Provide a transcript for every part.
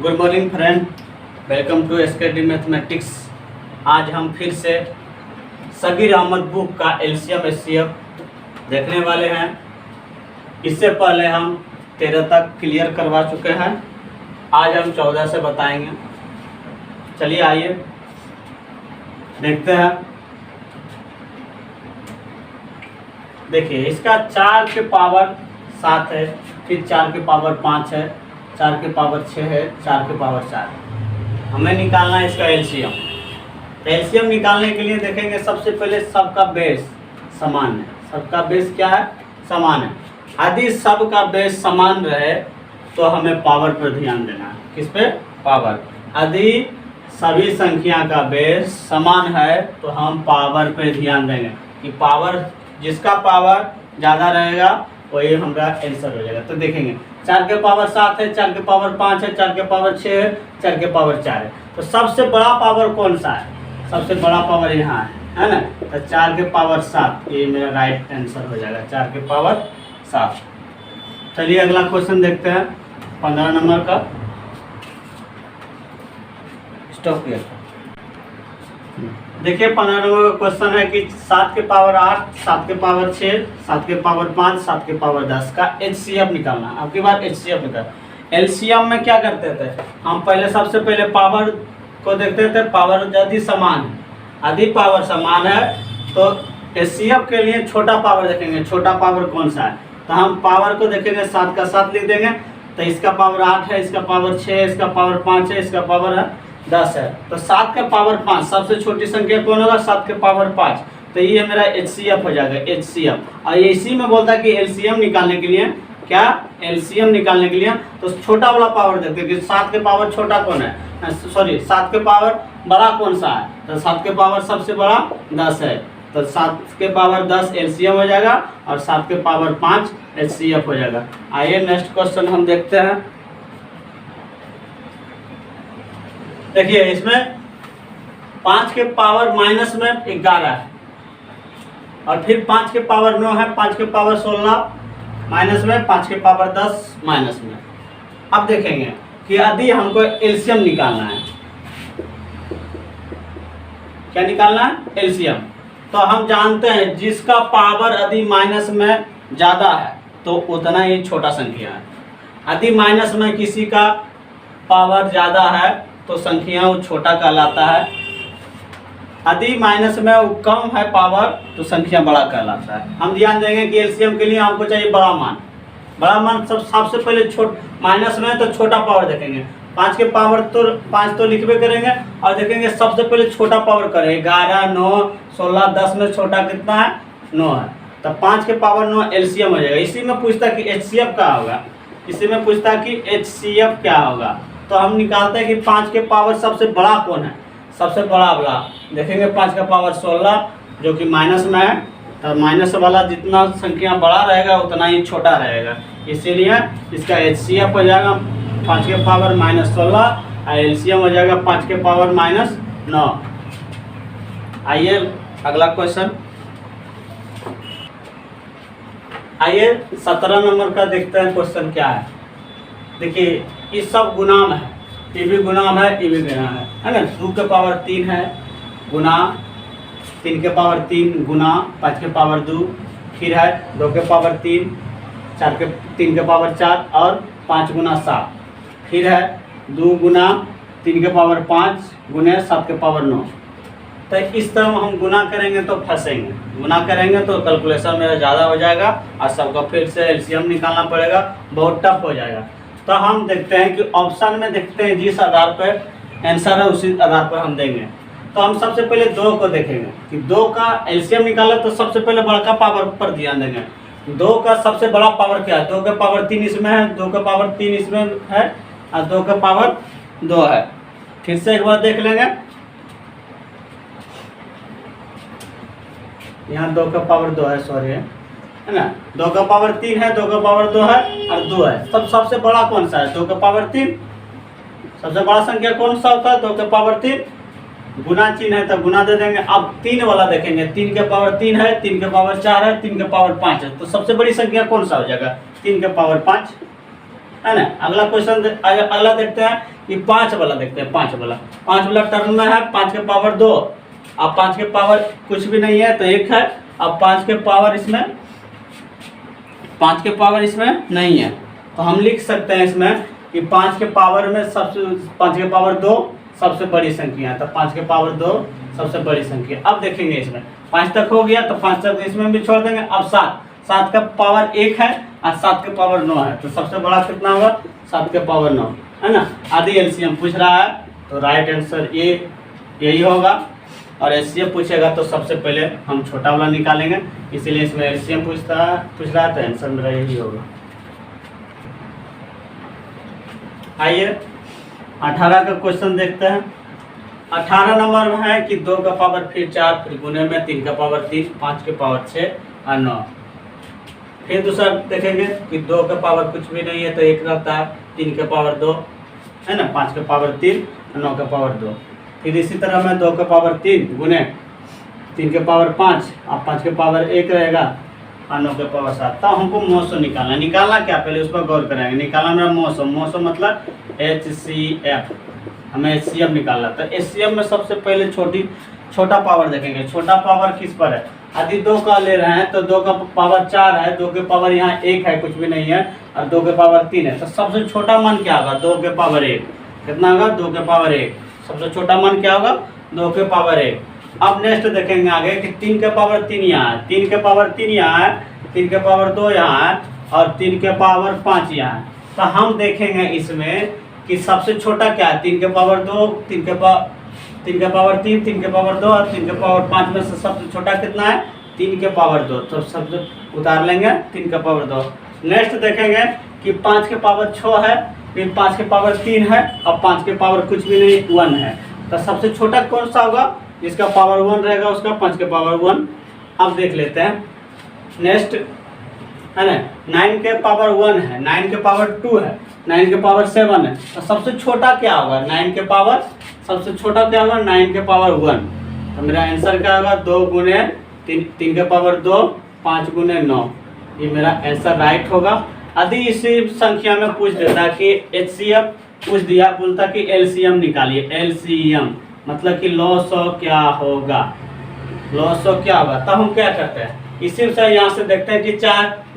Good morning friend, welcome to SKD mathematics. आज हम फिर से सगीर अहमद बुक का एलसीएम एचसीएफ देखने वाले हैं। इससे पहले हम 13 तक क्लियर करवा चुके हैं। आज हम 14 से बताएंगे। चलिए आइए देखते हैं। देखिए, इसका 4 के पावर 7 है, फिर 4 के पावर 5 है, 4 के पावर 6 है, 4 के पावर 4 है। हमें निकालना है इसका एलसीएम। एलसीएम निकालने के लिए देखेंगे, सबसे पहले सबका बेस समान है। सबका बेस क्या है? समान है। यदि सबका बेस समान रहे तो हमें पावर पर ध्यान देना है। किस पे? पावर। यदि सभी संख्या का बेस समान है तो हम पावर पे ध्यान देंगे कि पावर, जिसका पावर ज़्यादा रहेगा वही हमारा आंसर हो जाएगा। तो देखेंगे 4 के पावर 7 है, 4 के पावर 5 है, 4 के पावर 6 है, 4 के पावर 4 है। तो सबसे बड़ा पावर कौन सा है? सबसे बड़ा पावर यहाँ है ना? तो 4 के पावर 7 ये मेरा राइट आंसर हो जाएगा, 4 के पावर 7। चलिए अगला क्वेश्चन देखते हैं, 15 नंबर का। स्टॉप किया। देखिए 15 नंबर का क्वेश्चन है कि 7 के पावर 8, 7 के पावर 6, 7 के पावर 5, 7 के पावर 10 का एचसीएफ निकालना। आपकी बात एचसीएफ निकाल। एलसीएम में क्या करते थे हम? पहले सबसे पहले पावर को देखते थे। पावर यदि समान है, यदि पावर समान है तो एचसीएफ के लिए छोटा पावर देखेंगे। छोटा पावर कौन सा है? तो हम पावर को देखेंगे, 7 का 7 लिख देंगे। तो इसका पावर 8 है, इसका पावर 6 है, इसका पावर 5 है, इसका पावर 10 है। तो 7 का पावर 5 सबसे छोटी संख्या कौन होगा? 7 के पावर 5। तो ये मेरा एचसीएफ हो जाएगा, एचसीएफ। और इसी में बोलता है कि एलसीएम निकालने के लिए क्या? एलसीएम निकालने के लिए तो छोटा वाला पावर देखते हैं कि 7 के पावर छोटा कौन है, सॉरी 7 के पावर बड़ा कौन सा है? तो 7 के पावर सबसे बड़ा 10 है। तो 7 के पावर 10 एलसीएम हो जाएगा और 7 के पावर 5 एचसीएफ हो जाएगा। आइए नेक्स्ट क्वेश्चन हम देखते हैं। देखिए इसमें 5 के पावर माइनस में 11 है और फिर 5 के पावर 9 है, 5 के पावर 16 माइनस में, 5 के पावर 10 माइनस में। अब देखेंगे कि यदि हमको एलसीएम निकालना है, क्या निकालना है? एलसीएम। तो हम जानते हैं जिसका पावर यदि माइनस में ज़्यादा है तो उतना ही छोटा संख्या है। यदि माइनस में किसी का पावर ज़्यादा है तो संख्या वो छोटा कहलाता है। यदि माइनस में वो कम है पावर तो संख्या बड़ा कहलाता है। हम ध्यान देंगे कि एलसीएम के लिए हमको चाहिए बड़ा मान। बड़ा मान सबसे पहले माइनस में तो छोटा पावर देखेंगे। 5 के पावर तो 5 तो लिखबे करेंगे और देखेंगे सबसे पहले छोटा पावर करें। 11, 9, 16, 10 में छोटा कितना है? 9 है। तो 5 के पावर 9 एलसीएम हो जाएगा। इसी में पूछता कि एचसीएफ क्या होगा, इसी में पूछता कि एचसीएफ क्या होगा। तो हम निकालते हैं कि 5 के पावर सबसे बड़ा कौन है? सबसे बड़ा वाला देखेंगे 5 का पावर 16 जो कि माइनस में है। तो माइनस वाला जितना संख्या बड़ा रहेगा उतना ही छोटा रहेगा, इसीलिए इसका एचसीएफ हो जाएगा 5 के पावर -16 और एलसीएम हो जाएगा 5 के पावर -9। आइए अगला क्वेश्चन, आइए 17 नंबर का देखते हैं क्वेश्चन क्या है। देखिए ये सब गुणाम है, ये भी गुणाम है, ये भी गुणाम है ना? 2 के पावर 3 है गुना 3 के पावर 3 गुना 5 के पावर 2, फिर है 2 के पावर 3, 3 के पावर 4 और 5 गुना 7, फिर है 2 गुना 3 के पावर 5 गुने 7 के पावर 9। तो इस तरह हम गुना करेंगे तो फंसेंगे, गुना करेंगे तो कैलकुलेशन मेरा ज़्यादा हो जाएगा और सबका फिर से एलसीएम निकालना पड़ेगा, बहुत टफ हो जाएगा। तो हम देखते हैं कि ऑप्शन में देखते हैं जिस आधार पर आंसर है उसी आधार पर हम देंगे। तो हम सबसे पहले 2 को देखेंगे कि 2 का एलसीएम निकाले तो सबसे पहले बड़का पावर पर ध्यान देंगे। 2 का सबसे बड़ा पावर क्या है? 2 के पावर 3 इसमें है, 2 के पावर 3 इसमें है और 2 के पावर 2 है। फिर से एक बार देख लेंगे, यहाँ 2 का पावर 2 है, सॉरी है ना? 2 का पावर 3 है, 2 का पावर 2 है और 2 है। तब सबसे बड़ा कौन सा है? 2 का पावर 3। सबसे बड़ा संख्या कौन सा होता है? 2 का पावर 3। गुना चिन्ह है तो गुना दे देंगे। अब 3 वाला देखेंगे, 3 के पावर 3 है, 3 के पावर 4 है, 3 के पावर 5 है। तो सबसे बड़ी संख्या कौन सा हो जाएगा? 3 के पावर 5 है ना? अगला क्वेश्चन अगला देखते हैं कि 5 वाला देखते हैं। 5 वाला टर्म में है 5 के पावर 2। अब 5 के पावर कुछ भी नहीं है तो 1 है। अब 5 के पावर इसमें नहीं है, तो हम लिख सकते हैं इसमें कि 5 के पावर में 5 के पावर 2 सबसे बड़ी संख्या है, तो 5 के पावर 2 सबसे बड़ी संख्या। अब देखेंगे इसमें 5 तक हो गया तो 5 तक इसमें भी छोड़ देंगे। अब 7 का पावर 1 है और 7 के पावर 9 है, तो सबसे बड़ा कितना होगा? 7 के पावर 9 है ना। आदि एलसीएम पूछ रहा है तो राइट आंसर यही होगा। और एलसीएम पूछेगा तो सबसे पहले हम छोटा वाला निकालेंगे, इसीलिए इसमें एलसीएम पूछ रहा है, तो आंसर मेरा यही होगा। आइए 18 का क्वेश्चन देखते हैं। 18 नंबर में है कि 2 का पावर फिर 4, फिर गुने में 3 का पावर 3, 5 के पावर 6 और 9। फिर दूसरा देखेंगे कि 2 का पावर कुछ भी नहीं है तो 1 रहता है, 3 के पावर 2 है ना, 5 के पावर 3 और 9 के पावर 2। फिर इसी तरह में 2 के पावर 3 गुने 3 के पावर 5 और 5 के पावर 1 रहेगा और 9 के पावर 7। तो हमको मोसो निकालना क्या, पहले उस पर गौर करेंगे। निकालना मेरा मोसो मतलब HCF, हमें HCF निकालना। तो HCF में सबसे पहले छोटा पावर देखेंगे। छोटा पावर किस पर है? यदि 2 का ले रहे हैं तो 2 का पावर 4 है, 2 के पावर यहाँ 1 है, कुछ भी नहीं है, और 2 के पावर 3 है, तो सबसे छोटा मान क्या होगा? 2 के पावर 1। कितना होगा? 2 के पावर 1। सबसे छोटा मान क्या होगा? 2 के पावर 1। अब नेक्स्ट देखेंगे आगे कि 3 के पावर 3 यहाँ है, 3 के पावर 3 यहाँ है, 3 के पावर 2 यहाँ है और 3 के पावर 5 यहाँ है। तो हम देखेंगे इसमें कि सबसे छोटा क्या है? 3 के पावर 2, 3 के पावर 3, 3 के पावर 2 और 3 के पावर 5 में से सबसे छोटा कितना है? 3 के पावर 2। तो सबसे उतार लेंगे 3 के पावर 2। नेक्स्ट देखेंगे कि 5 के पावर 6 है, फिर 5 के पावर 3 है और 5 के पावर कुछ भी नहीं 1 है। तो सबसे छोटा कौन सा होगा? जिसका पावर 1 रहेगा उसका 5 के पावर 1। अब देख लेते हैं नेक्स्ट है ना, 9 के पावर 1 है, 9 के पावर 2 है, 9 के पावर 7 है। तो सबसे छोटा क्या होगा? 9 के पावर सबसे छोटा क्या होगा? 9 के पावर 1। तो मेरा आंसर क्या होगा? 2 गुने 3 के पावर 2, 5 गुने 9। ये मेरा आंसर राइट होगा। यदि इसी संख्या में पूछ देता कि HCF पूछ दिया, बोलता कि LCM निकालिए। LCM मतलब कि लॉसो क्या होगा? लॉसो क्या होगा? तब हम क्या करते हैं? इसी से यहाँ से देखते हैं कि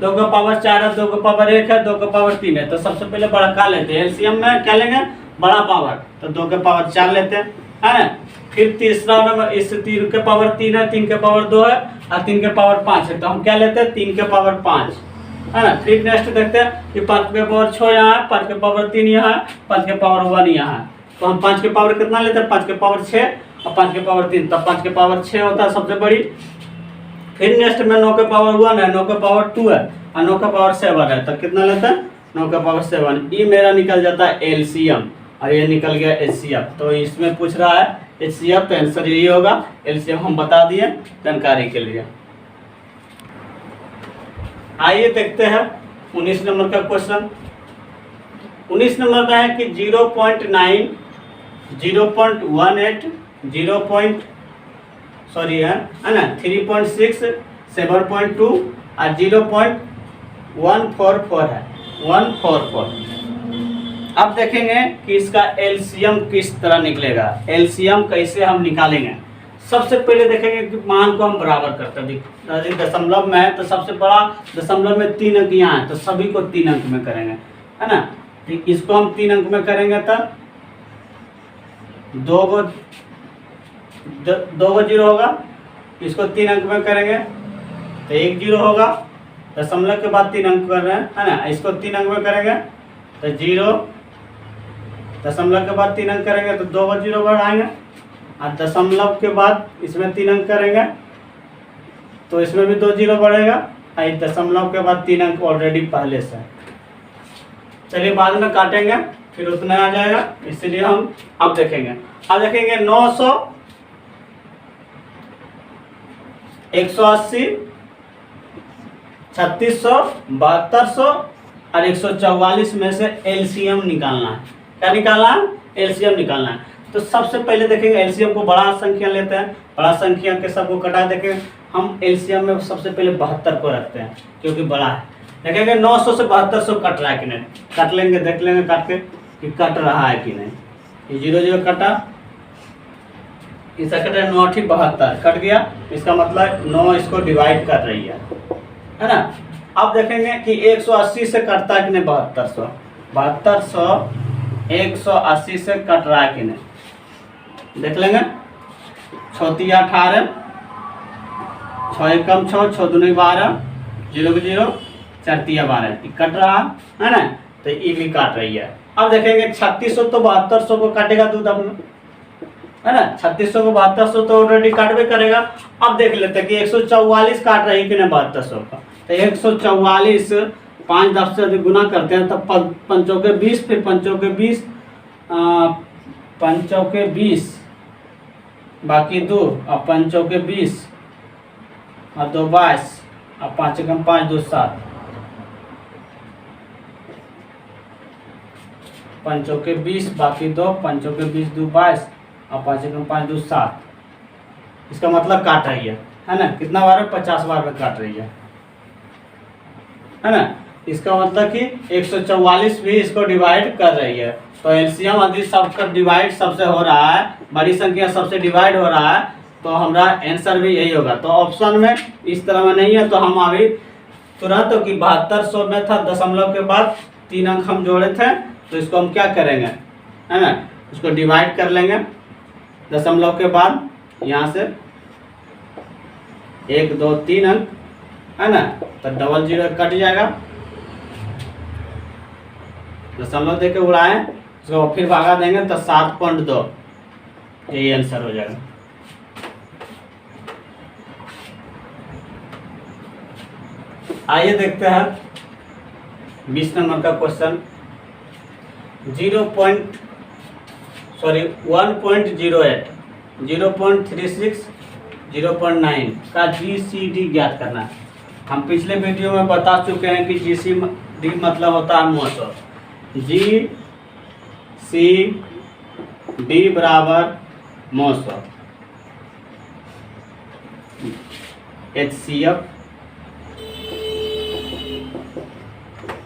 2 का पावर 4 है, 2 का पावर 1 है, 2 का पावर 3 है, तो सबसे पहले बड़ा का लेते हैं। एलसीएम में क्या लेंगे? बड़ा पावर, तो 2 के पावर 4 लेते हैं, है ना। फिर तीसरा नंबर, इस 3 के पावर 3 है, 3 के पावर 2 है और 3 के पावर 5 है, तो हम क्या लेते हैं? 3 के पावर 5, है ना। फिर नेक्स्ट देखते हैं कि 5 के पावर 6 यहाँ है, 5 के पावर 3 यहाँ है, 5 के पावर 1 यहाँ है, तो हम 5 के पावर कितना लेते हैं? 5 के पावर 6 और 5 के पावर 3, तब 5 के पावर 6 होता है सबसे बड़ी। फिर नेक्स्ट में 9 के पावर 1 है, 9 के पावर 2 है और 9 के पावर 7 है, तो कितना लेते हैं? 9 के पावर 7। ये मेरा निकल जाता है एलसीएम और ये निकल गया एचसीएफ। तो इसमें पूछ रहा है एचसीएफ, तो आंसर यही होगा। एलसीएम हम बता दिए जानकारी के लिए। आइए देखते हैं 19 नंबर का क्वेश्चन। 19 नंबर में है कि 0.9, 0.18, 3.6, 7.2 और 0.144 है, 144। अब देखेंगे कि इसका एलसीएम किस तरह निकलेगा। एलसीएम कैसे हम निकालेंगे? सबसे पहले देखेंगे कि मान को हम बराबर करते हैं। दशमलव में है तो सबसे बड़ा दशमलव में 3 अंक यहाँ है, तो सभी को 3 अंक में करेंगे, है ना। तो इसको हम 3 अंक में करेंगे तो 2 को 0 होगा। इसको 3 अंक में करेंगे तो 1 0 होगा। दशमलव के बाद 3 अंक कर रहे हैं, है ना। इसको 3 अंक में करेंगे तो 0, दशमलव के बाद 3 अंक करेंगे तो 2 को 0 बढ़ाएंगे और दशमलव के बाद इसमें 3 अंक करेंगे तो इसमें भी 2 0 बढ़ेगा और दशमलव के बाद 3 अंक ऑलरेडी पहले से है। चलिए बाद में काटेंगे फिर उतना आ जाएगा, इसलिए हम अब देखेंगे। अब देखेंगे 900, 180, 3600, 7200 और 144 में से एलसीएम निकालना है। क्या निकालना है? एलसीएम निकालना है। तो सबसे पहले देखेंगे एलसीएम को बड़ा संख्या लेते हैं, बड़ा संख्या के सबको कटा देखेंगे। हम एलसीएम में सबसे पहले 72 को रखते हैं क्योंकि बड़ा है। देखेंगे 900 से 7200 कट रहा है कि नहीं, काट लेंगे, देख लेंगे काट के। कि कट रहा है कि नहीं। ये 0 0 कटा, इसका कट है 9 8 72 कट गया, इसका मतलब 9 इसको डिवाइड कर रही है ना। अब देखेंगे कि 180 से कटता है कि नहीं 7200, 7200 180 से कट रहा है कि नहीं, देख लेंगे। 6 3 18, 6 1 6, 6 2 12, 0 0, 4 3 12, कट रहा है ना, तो ये भी काट रही है। अब देखेंगे 3600 तो 7200 को काटेगा दूध अपना, है ना। 3600 को 7200 तो ऑलरेडी काटवे करेगा। अब देख लेते हैं कि 144 काट रही है कि नहीं 7200 का, तो 144 5 10 से गुना करते हैं तब 5 के 20, फिर 5 के 20, 5 के 20 बाकी 2 और 5 के 20 और 2 22 और 5 कम 5 2 7, 5 के 20 बाकी 2, 5 के 20 2 22 और 5 कम 5 2 7, इसका मतलब काट रही है ना। कितना बार में 50 बार में काट रही है ना। इसका मतलब कि 144 भी इसको डिवाइड कर रही है। तो एलसीएम यदि सबका डिवाइड सबसे हो रहा है, बड़ी संख्या सबसे डिवाइड हो रहा है, तो हमारा आंसर भी यही होगा। तो ऑप्शन में इस तरह में नहीं है, तो हम अभी तुरंत कि 7200 में था दशमलव के बाद 3 अंक हम जोड़े थे, तो इसको हम क्या करेंगे, है ना, इसको डिवाइड कर लेंगे दशमलव के बाद, यहाँ से 1 2 3 अंक, है ना, तो 0 0 कट जाएगा, दशमलव देके उड़ाएं, उसको फिर भागा देंगे तो 7.2, यही आंसर हो जाएगा। आइए देखते हैं 20 नंबर का क्वेश्चन। 1.08, 0.36, 0.9 का GCD ज्ञात करना है। हम पिछले वीडियो में बता चुके हैं कि GCD मतलब होता है मौसम, GCD बराबर मौसम, HCF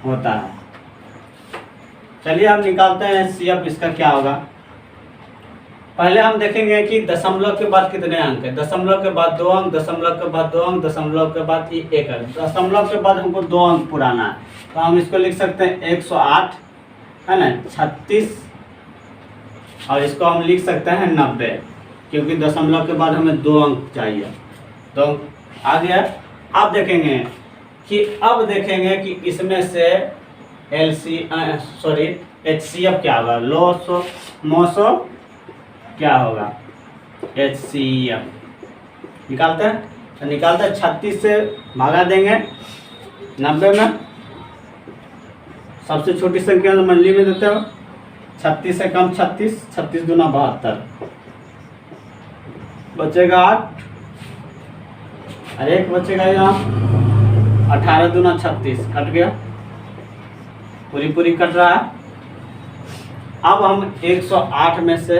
होता है। चलिए हम निकालते हैं HCF, इसका क्या होगा। पहले हम देखेंगे कि दशमलव के बाद कितने अंक है। दशमलव के बाद 2 अंक, दशमलव के बाद 2 अंक, दशमलव के बाद 1 अंक। दशमलव के बाद हमको 2 अंक पुराना है, तो हम इसको लिख सकते हैं 108, है ना, 36, और इसको हम लिख सकते हैं 90, क्योंकि दशमलव के बाद हमें 2 अंक चाहिए। तो आ गया। अब देखेंगे कि इसमें से HCF क्या होगा, मौसो क्या होगा, HCF निकालते हैं। तो निकालते हैं 36 से भागा देंगे 90 में, सबसे छोटी संख्या तो मंडली में देते हो, 36 से कम 36, 36 दूना 72, बचेगा 8 और 1 बचेगा यहाँ 18 दूना 36, कट गया, पूरी कट रहा है। अब हम 108 में से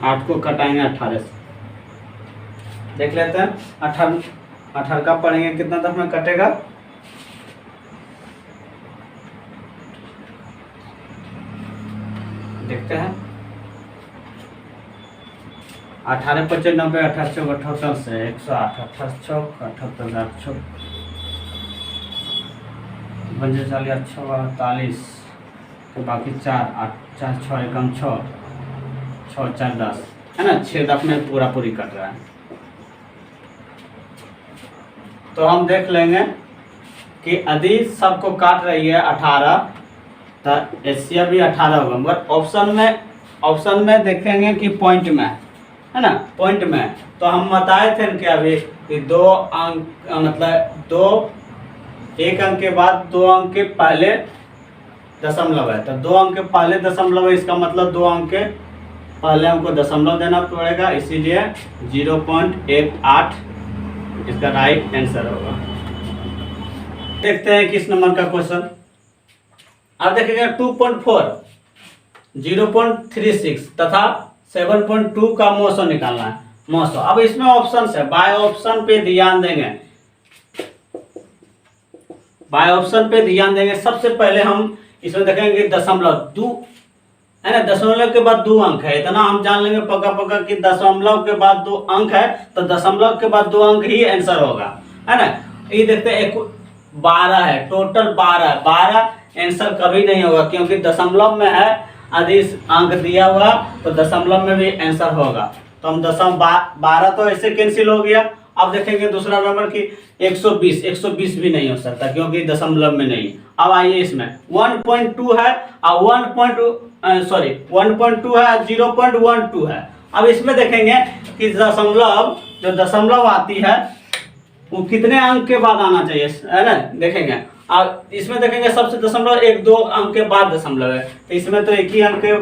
8 को कटाएंगे 18 से, देख लेते हैं 18 का पढ़ेंगे कितना तक में कटेगा, देखते हैं। 18 25 90, 18 चौक 78 से 108, 18 चौक 78, 8 चौक 45, 48, तो बाकी 4 8 4 6 एकम 6 6 4 10, है ना, 6 10 में पूरी कट रहा है। तो हम देख लेंगे कि यदि सबको काट रही है 18, तो HCF भी 18 होगा, मगर ऑप्शन में देखेंगे कि पॉइंट में, है ना, पॉइंट में। तो हम बताए थे कि अभी कि 2 अंक मतलब 1 अंक के बाद 2 अंक के पहले दशमलव है, तो 2 अंक के पहले दशमलव है, इसका मतलब 2 अंक के पहले हमको दशमलव देना पड़ेगा, इसीलिए 0.18 इसका राइट आंसर होगा। देखते हैं किस नंबर का क्वेश्चन। अब देखेंगे 2.4, 0.36 तथा 7.2 का मौसम निकालना है। मौसम, अब इसमें ऑप्शन है, बाय ऑप्शन पे ध्यान देंगे। सबसे पहले हम इसमें देखेंगे दशमलव है ना, दशमलव के बाद 2 अंक है, इतना हम जान लेंगे पक्का पक्का कि दशमलव के बाद 2 अंक है, तो दशमलव के बाद 2 अंक ही आंसर होगा, है ना। ये देखते हैं 12 है, टोटल 12 आंसर कभी नहीं होगा, क्योंकि दशमलव में है अधिक अंक दिया हुआ, तो दशमलव में भी आंसर होगा। तो हम 12 तो ऐसे कैंसिल हो गया। अब देखेंगे दूसरा नंबर की 120 भी नहीं हो सकता, क्योंकि दशमलव में नहीं। अब आइए इसमें 1.2 है और 1.2 है, 0.12 है। अब इसमें देखेंगे कि दशमलव, जो दशमलव आती है वो कितने अंक के बाद आना चाहिए, है ना, देखेंगे। अब इसमें देखेंगे सबसे दशमलव 1-2 अंक के बाद दशमलव है, तो इसमें तो एक ही अंक के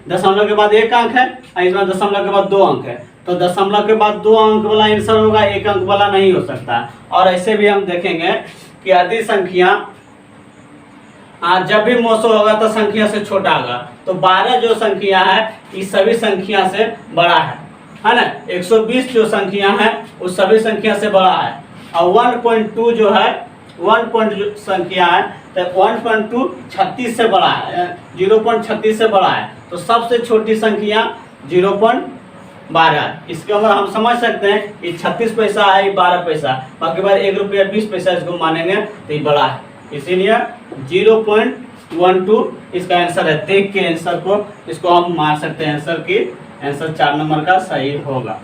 दशमलव के बाद 1 अंक है, और इसमें दशमलव के बाद 2 अंक है, तो दशमलव के बाद 2 अंक वाला आंसर होगा, 1 अंक वाला नहीं हो सकता। और ऐसे भी हम देखेंगे कि अधिक संख्या जब भी मोसो होगा तो संख्या से छोटा होगा, तो 12 जो संख्या है इस सभी संख्या से बड़ा है ना। 120 जो संख्या है उस सभी संख्या से बड़ा है, और 1.2 जो है 1 संख्या है तो 1.2 36 से बड़ा है, 0.36 से बड़ा है, तो सबसे छोटी संख्या 0.12। इसके ऊपर हम समझ सकते हैं ये 36 पैसा है, ये 12 पैसा, बाकी बार 1 रुपया 20 पैसा इसको मानेंगे तो ये बड़ा है, इसीलिए 0.12 इसका आंसर है। देख के आंसर को इसको हम मान सकते हैं आंसर की, आंसर 4 नंबर का सही होगा।